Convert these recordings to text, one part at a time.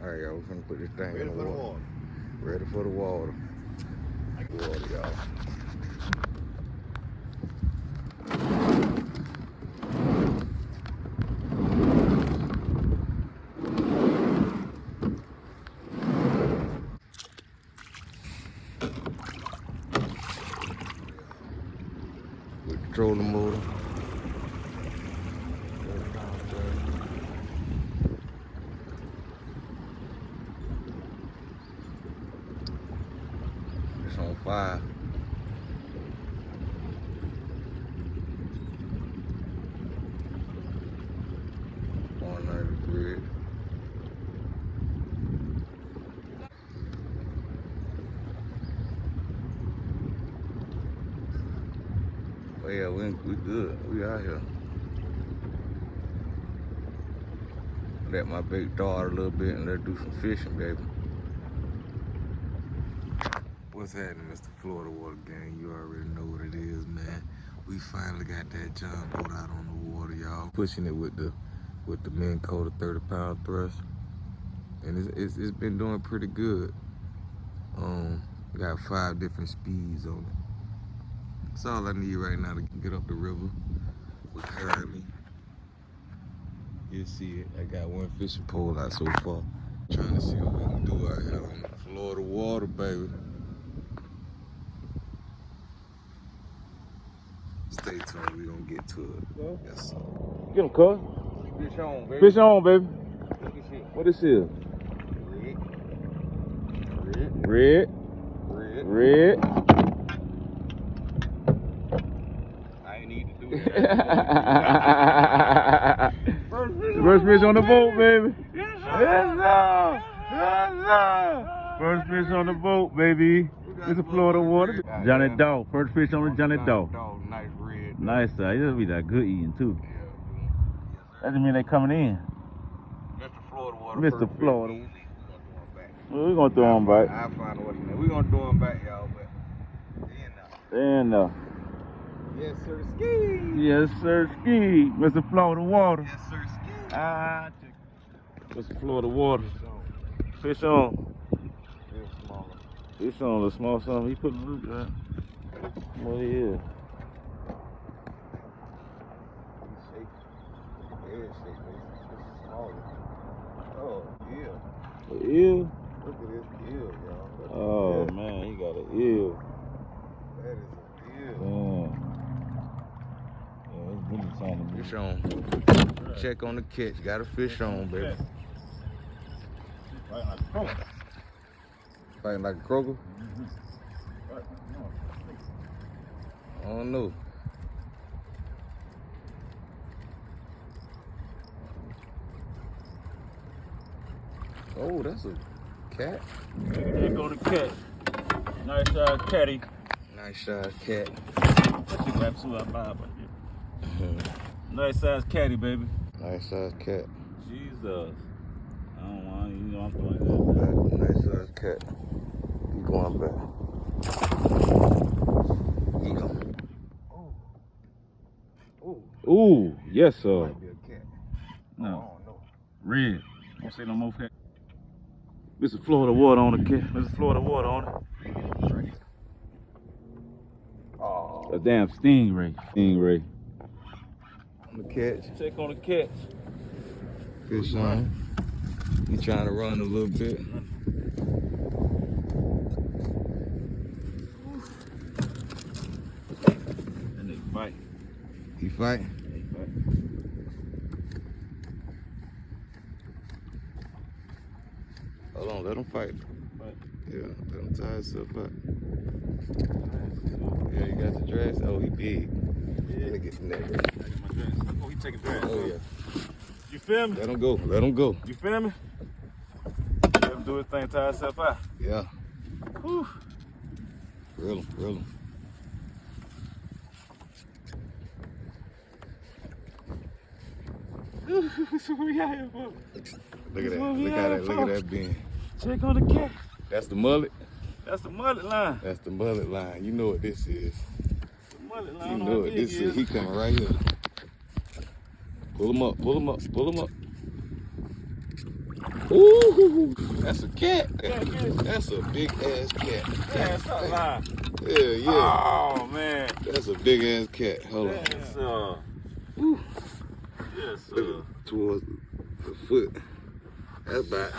Alright, y'all, we're gonna put this thing in the water. Ready for the water. Water, y'all. With the trolling motor. It's on fire. On the grid. Oh yeah, we good. We out here. Let my bait dart a little bit and let's do some fishing, baby. What's happening, Mr. Florida Water Gang? You already know what it is, man. We finally got that John boat out on the water, y'all. Pushing it with the Kota 30-pound thrust, and it's been doing pretty good. Got 5 different speeds on it. That's all I need right now to get up the river with currently. You'll see it. I got 1 fishing pole out so far. Trying to see what we can do out here on the Florida water, baby. Stay tuned, we gonna get to it. Yes, sir. Get him, cuz. Fish on, baby. Fish on, baby. What this is? What this is? Red. Red. I ain't need to do that. First fish on the boat, baby. Yes, sir. First fish on the boat, baby. It's a Florida water. Johnny Dog. First fish on the Johnny Dog. Nice red. Nice, sir. It'll be that good eating, too. Yeah. That just mean they coming in. Mr. Florida water. Mr. Florida. We're gonna throw him back. We're going to throw him back. I'll find what's in there. We're gonna throw him back, y'all, but And, yes, sir, ski. yes, sir, ski. Mr. Florida water. Yes, sir, ski. Mr. Florida water. Fish on. Fish on the small something. He put a loop there. What he is? Oh, yeah. An eel? Look at this eel, y'all. Oh, man, he got an eel. That is an eel. Yeah, it's really trying to Fish on. Check on the catch. Got a fish on, baby. Fighting like a croaker. Fighting like a croaker? I don't know. Oh, that's a cat. Check on the cat. Nice catty. Nice size cat. She got 2 out of 5. Nice size catty, baby. Nice size cat. Jesus. I don't want, you know, I'm doing Nice size cat. Keep going back. Eat him. that. Ooh, yes, sir. Might be a cat. No. I don't know. Red. Don't say no more cat. Mr. Florida water on the cat. Mr. Florida water on it. Oh. A damn stingray. Stingray. On the catch. Check on the catch. Fish on. He trying to run a little bit. And they fight. He fight. Hold on, let him fight. Yeah, let him tie himself up. Yeah, you got the dress. Oh, he big. Yeah, let me get the net. I got my dress. Oh, he taking dress. Oh, yeah. You feel me? Let him go. Let him go. You feel me? Let him do his thing, tie himself out. Yeah. Whew. Reel him. Reel him. That's what we out here for. Look at that. Look at that bin. Check on the cat. That's the mullet. That's the mullet line. That's the mullet line. You know what this is. The mullet line. You know what this is. He coming right here. Pull him up. Pull him up. Pull him up. Ooh, that's a cat. Catfish. That's a big ass cat. Yeah, stop lying. Yeah. Oh man. That's a big ass cat. Hold on. Yes, Ooh. yes, Look towards the foot. That's about.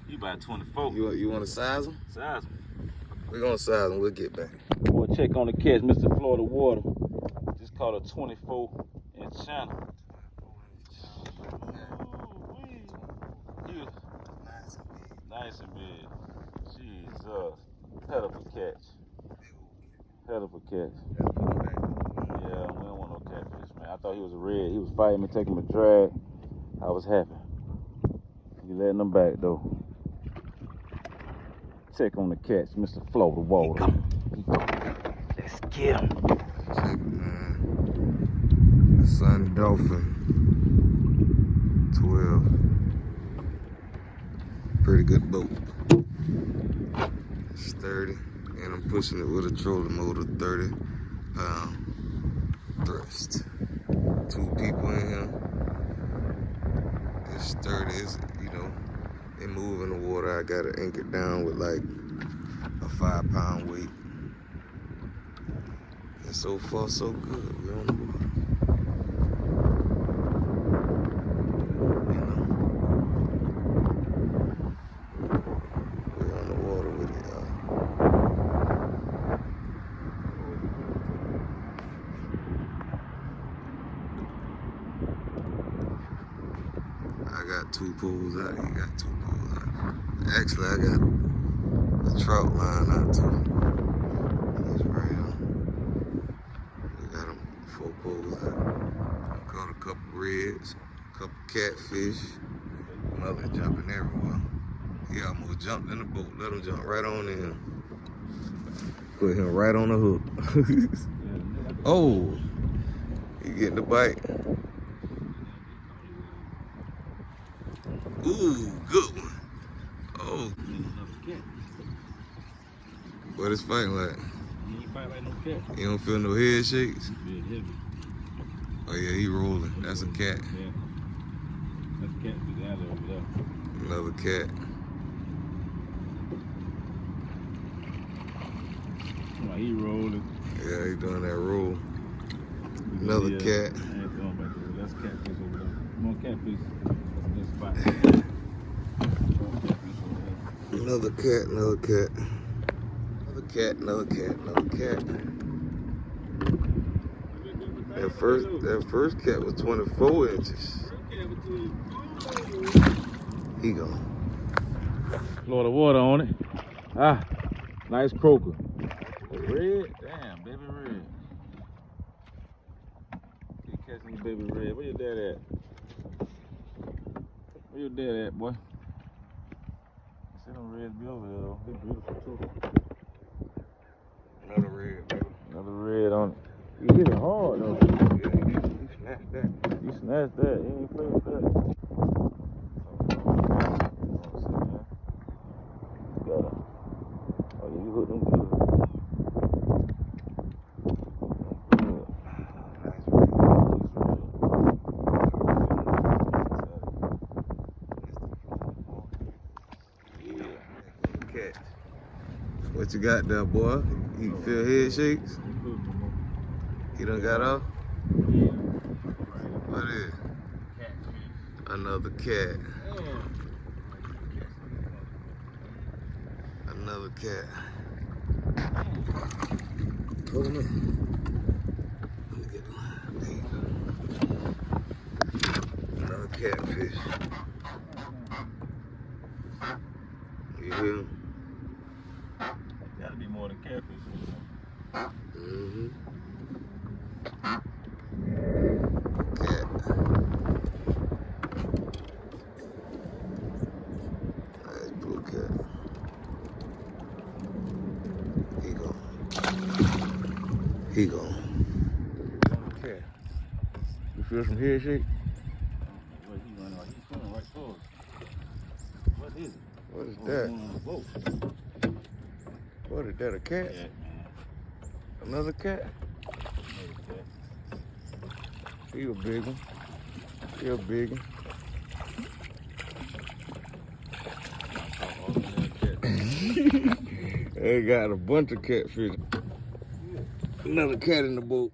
He about 24. You want to size him? Size him. We're gonna size him. We'll get back. We'll check on the catch, Mr. Florida Water. Just caught a 24-inch channel. Nice and big. Jesus. Hell of a catch. Hell of a catch. Yeah, we don't want no catfish, man. I thought he was a red. He was fighting me, taking me drag. I was happy. You letting them back, though. Check on the catch, Mr. Florida Water. Let's get him. Check it, man. The Sun Dolphin 12. Pretty good boat. Sturdy, and I'm pushing it with a trolling motor, 30-pound thrust. 2 people in here. It's sturdy, they move in the water. I got it anchored down with like a 5-pound weight. And so far, so good. We're on the water. We're on the water with it, y'all. I got 2 pulls out. He got 2 pulls out. Actually, I got a trout line out too. He's right on. We got him 4 pulls out. I caught a couple reds, a couple catfish. Mother jumping everywhere. He almost jumped in the boat. Let him jump right on in. Put him right on the hook. Oh, he getting the bite. Ooh, good one. Oh. What is fighting like? He ain't fight like no cat. You don't feel no head shakes? Yeah, heavy. Oh yeah, he rolling. That's a cat. Yeah. That's a cat big alley over there. Another cat. Oh, he rolling. Yeah, he doing that roll. Another cat. That's catfish over there. More catfish. That's a good spot. Another cat, another cat. Another cat, another cat, another cat. That first cat was 24 inches. He gone. Florida Water on it. Ah, nice croaker. Red? Damn, baby red. Keep catching the baby red. Where your dad at? Where your dad at, boy? See them reds be over there, though. They're beautiful, too. Another red, baby. Another red on it. He hit it hard, though. Yeah, he snatched that. He snatched that. He ain't play with that. Oh, yeah, you hooked them good. Cat. What you got there, boy? You feel head shakes? He done got off? What is it? Another cat. Another cat. Hold on. Let me get the line. There you go. Another catfish. You hear him? Gotta be more than catfish. Mm-hmm. Nice blue cat. He gone. Okay. You feel some head shake? Where he running like he's swimming right towards us. What is it? What is that? On the boat. What is that, a cat? Yeah, man. Another cat? Another cat. He a big one. He a big one. They got a bunch of catfish. Another cat in the boat.